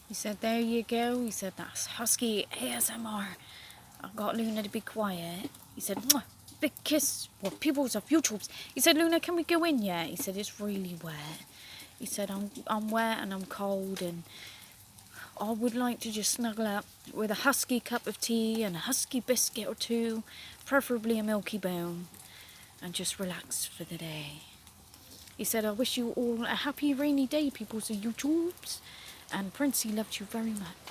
He said, there you go. He said, that's Husky ASMR. I got Luna to be quiet. He said, mwah, big kiss for peoples of YouTubes. He said, Luna, can we go in yet? He said, it's really wet. He said, I'm wet and I'm cold and I would like to just snuggle up with a husky cup of tea and a husky biscuit or two, preferably a Milky Bone, and just relax for the day. He said, I wish you all a happy rainy day, peoples of YouTubes. And Princey loved you very much.